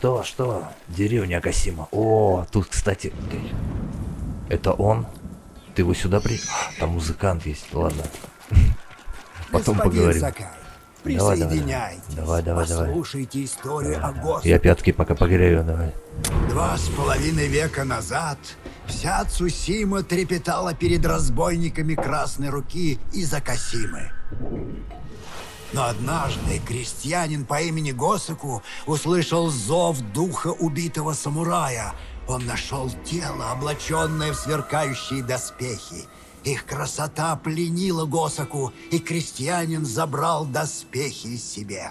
Что? Деревня Касима. О, тут, кстати... Это он? Ты его сюда при... Там музыкант есть, ладно. Потом поговорим. Сакай, присоединяйтесь. Давай. Послушайте историю о Госу. Я пятки пока погрею, давай. 2,5 века назад вся Цусима трепетала перед разбойниками Красной Руки из-за Касимы. Но однажды крестьянин по имени Госаку услышал зов духа убитого самурая. Он нашел тело, облаченное в сверкающие доспехи. Их красота пленила Госаку, и крестьянин забрал доспехи себе.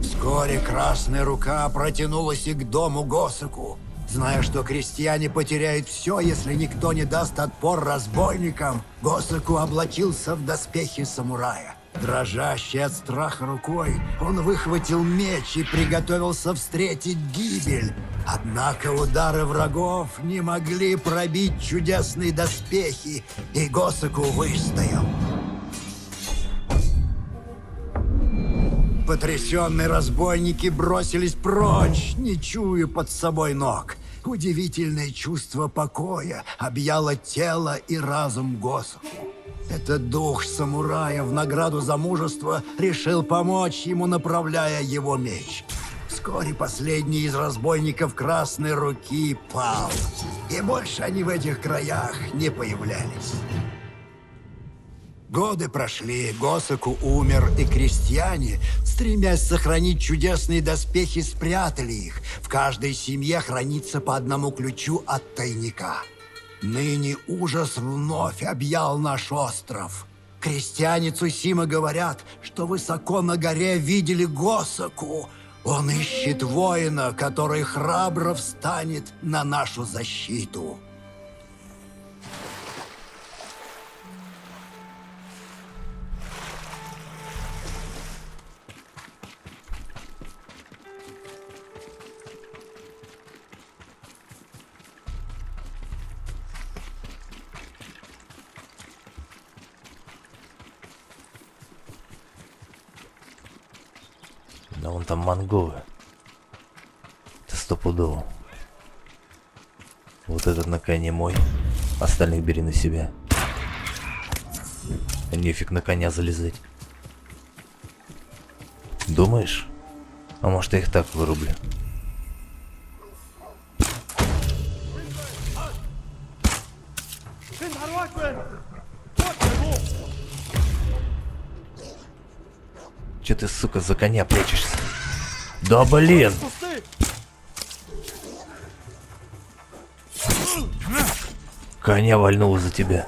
Вскоре Красная Рука протянулась и к дому Госаку. Зная, что крестьяне потеряют все, если никто не даст отпор разбойникам, Госаку облачился в доспехи самурая. Дрожащий от страха рукой, он выхватил меч и приготовился встретить гибель. Однако удары врагов не могли пробить чудесные доспехи, и Госаку выстоял. Потрясенные разбойники бросились прочь, не чуя под собой ног. Удивительное чувство покоя объяло тело и разум Госаку. Этот дух самурая в награду за мужество решил помочь ему, направляя его меч. Вскоре последний из разбойников Красной Руки пал, и больше они в этих краях не появлялись. Годы прошли, Госаку умер, и крестьяне, стремясь сохранить чудесные доспехи, спрятали их. В каждой семье хранится по одному ключу от тайника. Ныне ужас вновь объял наш остров. Крестьяне Цусимы говорят, что высоко на горе видели Госаку. Он ищет воина, который храбро встанет на нашу защиту. Да вон там монголы. Это стопудово. Вот этот на коне мой. Остальных бери на себя. Нефиг на коня залезать. Думаешь? А может, я их так вырублю? Че ты, сука, за коня прячешься? Да блин! Коня вальнул за тебя.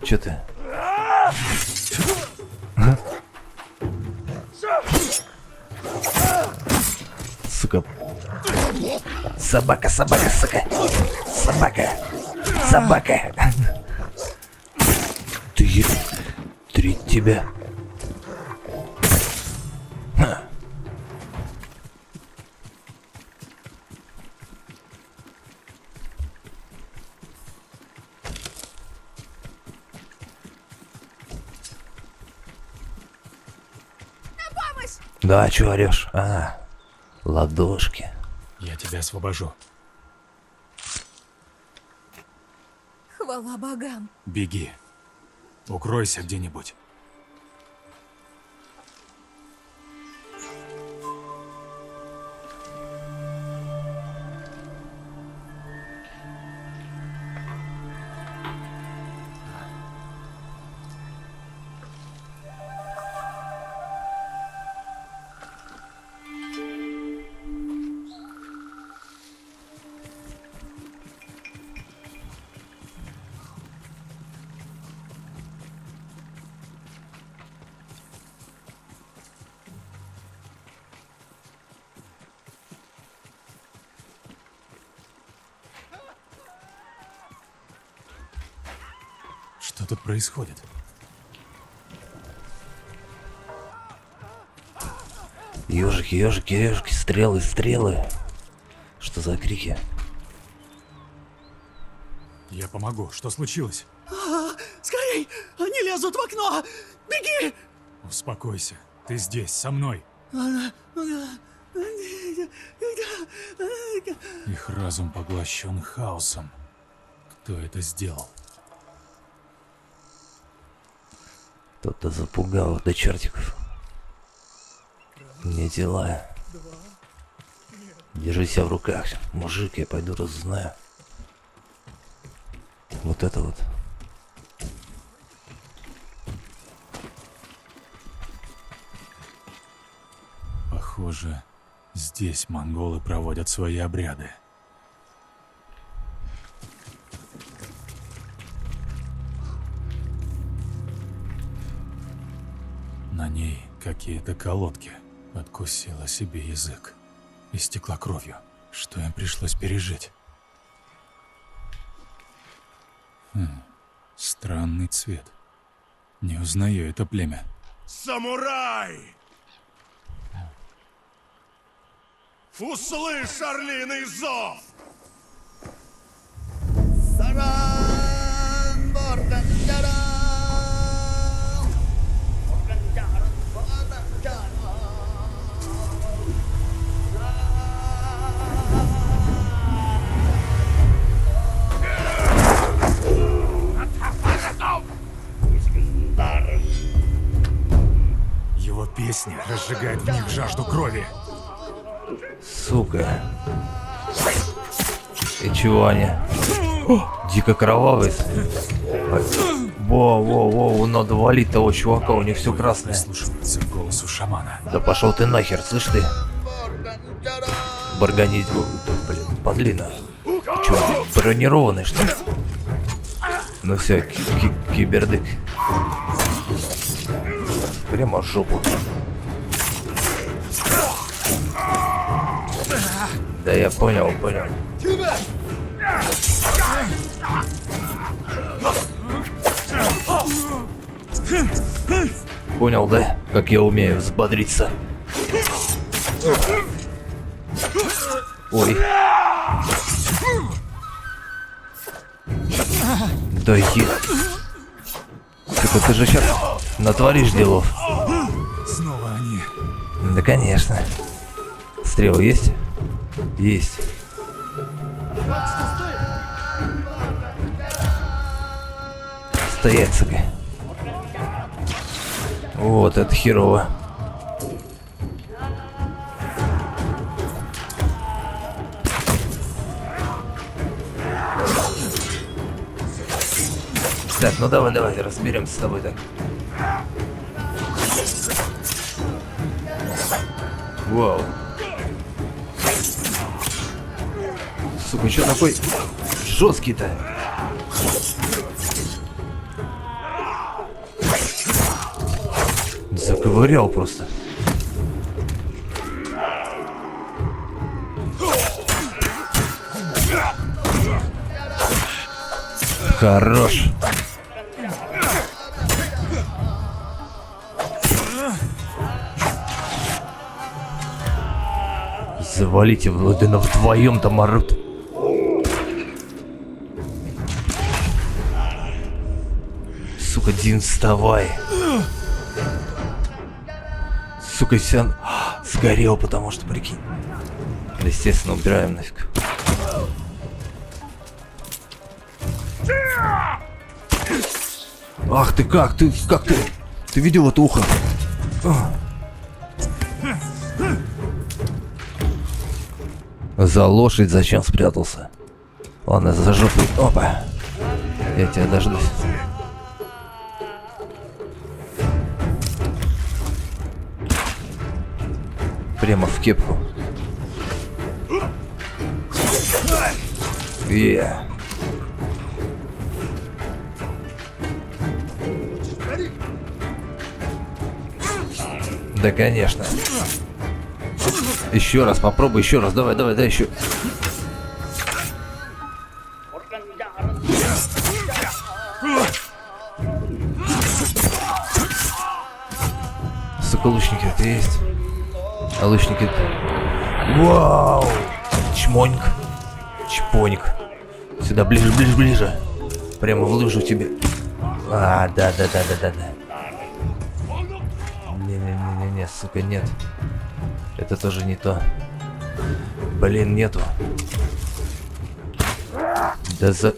Че ты? Сука. Собака, сука. Собака. Ты... Три тебя. Да, чё орёшь? Ладошки. Я тебя освобожу. Хвала богам. Беги. Укройся где-нибудь. Что тут происходит? Ежики, стрелы. Что за крики? Я помогу. Что случилось? Скорей! Они лезут в окно! Беги! Успокойся. Ты здесь, со мной. Их разум поглощен хаосом. Кто это сделал? Кто-то запугал их до чертиков. Не дела. Держи себя в руках, мужик, я пойду разузнаю. Вот это вот. Похоже, здесь монголы проводят свои обряды. На ней какие-то колодки. Откусила себе язык. Истекла кровью. Что им пришлось пережить? Странный цвет. Не узнаю это племя. Самурай! Услышь орлиный зов! Его песня разжигает в них жажду крови. Сука. И чего они? Дико кровавый. Во, надо валить того чувака, у них все красное. Прислушиваться к голосу шамана. Да пошел ты нахер, слышь ты? Барганить, блин, подлина. Че, бронированный что ли? Ну все, кибердык. Прямо в жопу. Да я понял. Понял, да? Как я умею взбодриться. Ой. Да Сука, ты же сейчас натворишь делов. Снова они. Да конечно. Стрелы есть? Есть. Стоять, сука. Вот это херово. Так, ну давай, разберемся с тобой так. Вау. Сука, что такой жесткий-то? Заковырял просто. Хорош. Завалите, Владына, вдвоем там орут. Сука, Дин, вставай. Сука, Сян сгорел, потому что, прикинь. Естественно, убираем нафиг. Ах ты как? Ты видел это ухо? За лошадь зачем спрятался? Ладно, за жопу. Опа. Я тебя дождусь. Прямо в кепку. Да, конечно. Еще раз, попробуй, еще раз. Давай, еще. Сука, лучники-то есть. А лучники... Вау! Чмоньк. Чпоник. Сюда, ближе. Прямо в лыжу тебе. А, да. Не, сука, нет. Это тоже не то. Блин, нету. Да за...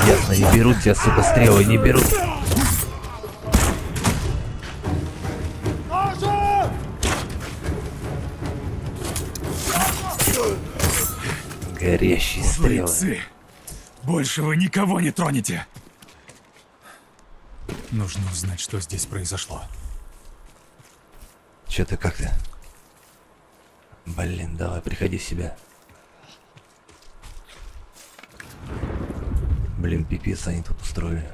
Ясно, не берут тебя, сука, стрелы, не берут. Горящие стрелы. Подлецы! Больше вы никого не тронете! Нужно узнать, что здесь произошло. Чё ты как-то? Блин, давай, приходи в себя. Блин, пипец они тут устроили.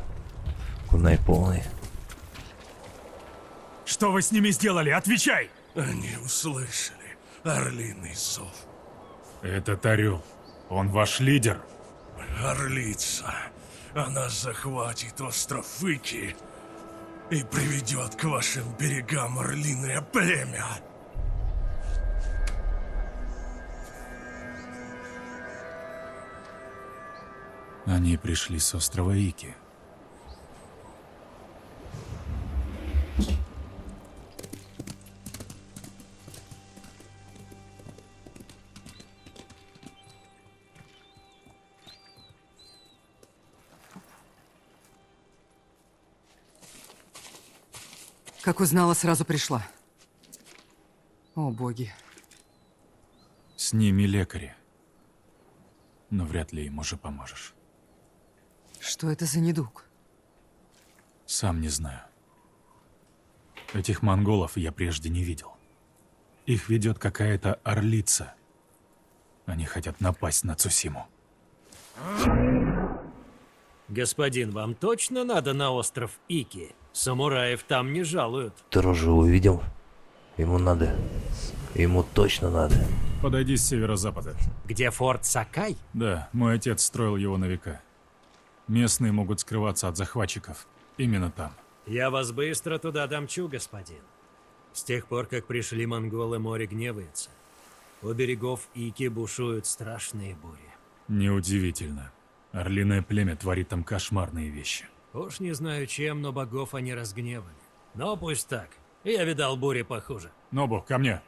Кунай полный. Что вы с ними сделали? Отвечай! Они услышали орлиный зов. Этот орел. Он ваш лидер? Орлица. Она захватит остров Ики и приведет к вашим берегам орлиное племя. Они пришли с острова Ики. Как узнала, сразу пришла. О, боги. С ними лекари. Но вряд ли им уже поможешь. Что это за недуг? Сам не знаю. Этих монголов я прежде не видел. Их ведет какая-то орлица. Они хотят напасть на Цусиму. Господин, вам точно надо на остров Ики? Самураев там не жалуют. Ты рожу увидел? Ему надо. Ему точно надо. Подойди с северо-запада. Где форт Сакай? Да, мой отец строил его на века. Местные могут скрываться от захватчиков. Именно там. Я вас быстро туда домчу, господин. С тех пор, как пришли монголы, море гневается. У берегов Ики бушуют страшные бури. Неудивительно. Орлиное племя творит там кошмарные вещи. Уж не знаю чем, но богов они разгневали. Но пусть так. Я видал бури похуже. Нобу, ко мне.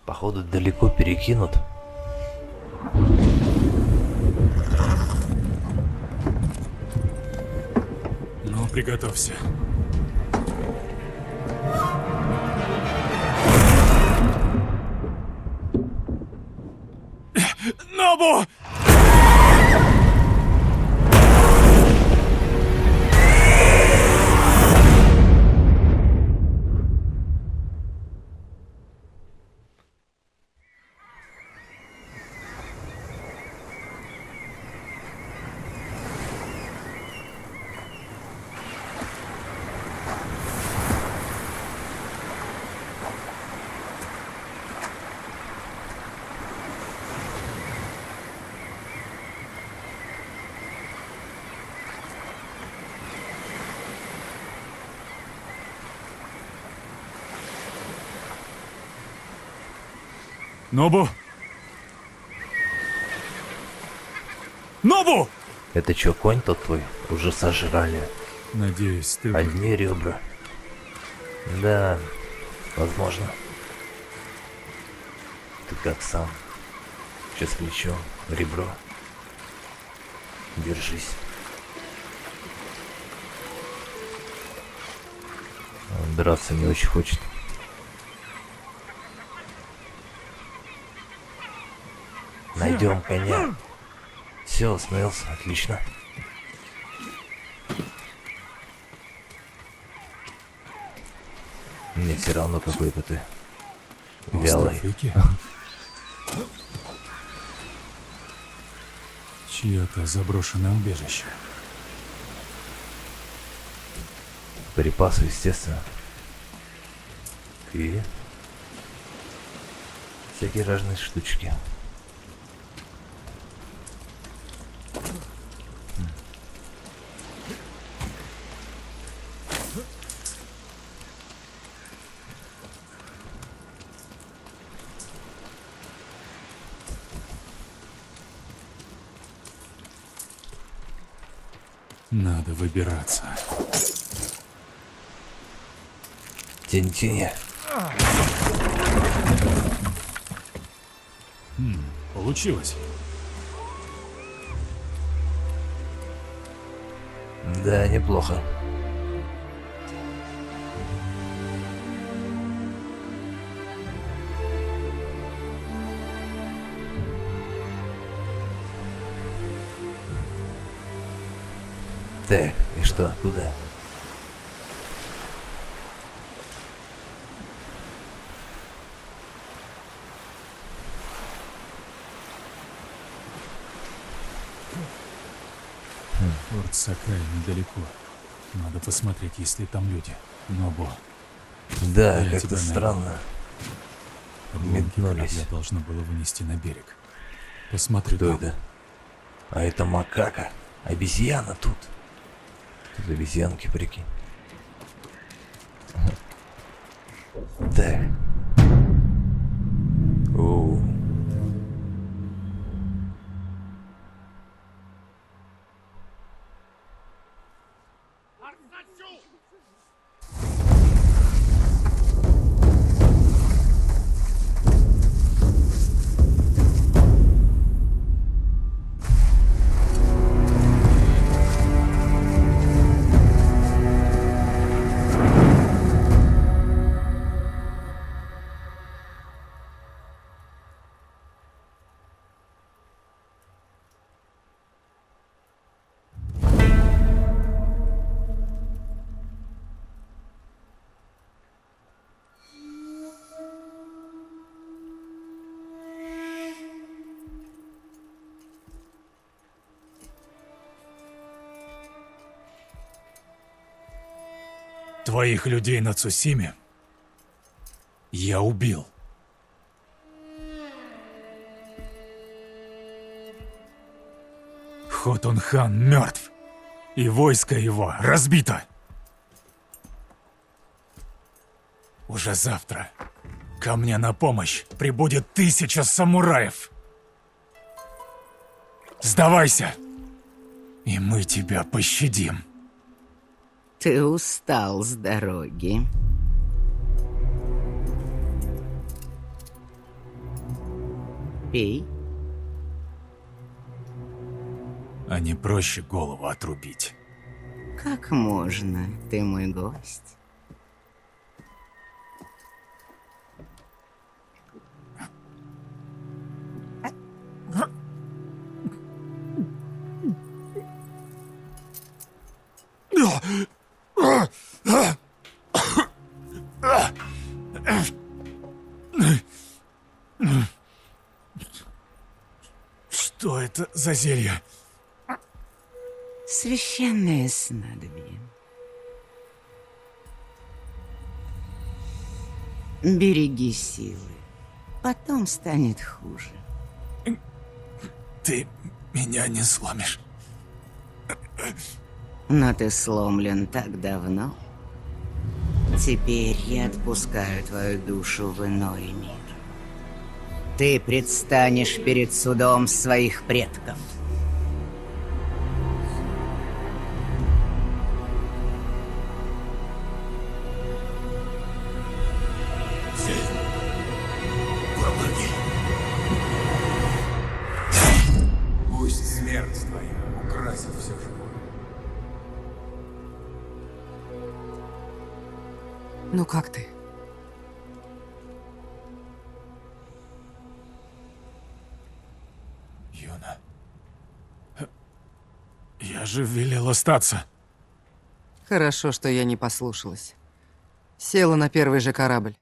Походу далеко перекинут. Ну, приготовься. Нобу! Нобу! Нобу! Это чё, конь тот твой? Уже сожрали. Надеюсь, ты... Одни ребра. Да, возможно. Ты как сам. Сейчас плечо, ребро. Держись. Он драться не очень хочет. Найдем коня. Все, остановился, отлично. Мне все равно какой-то ты вялый. Остров Ики? Чье-то заброшенное убежище. Припасы, естественно. И всякие разные штучки. Надо выбираться. Тень-тень. Получилось. Да, неплохо. Так, и что, куда? Форт Сакай недалеко. Надо посмотреть, есть ли там люди. Нобо. Да, Я как-то тебя странно. Обломки Метнулись. корабля должно было вынести на берег. Посмотри Кто там. это? А это макака. Обезьяна тут. Тут обезьянки, прикинь. Так. Оу. Твоих людей на Цусиме я убил. Хотун-хан мертв, и войско его разбито. Уже завтра ко мне на помощь прибудет 1000 самураев. Сдавайся, и мы тебя пощадим. Ты устал с дороги. Пей. А не проще голову отрубить. Как можно? Ты мой гость. Что это за зелье? Священное снадобье. Береги силы. Потом станет хуже. Ты меня не сломишь. Но ты сломлен так давно. Теперь я отпускаю твою душу в иной мир. Ты предстанешь перед судом своих предков. Пусть смерть твоя украсит все живое. Ну как ты? Юна. Я же велел остаться. Хорошо, что я не послушалась. Села на первый же корабль.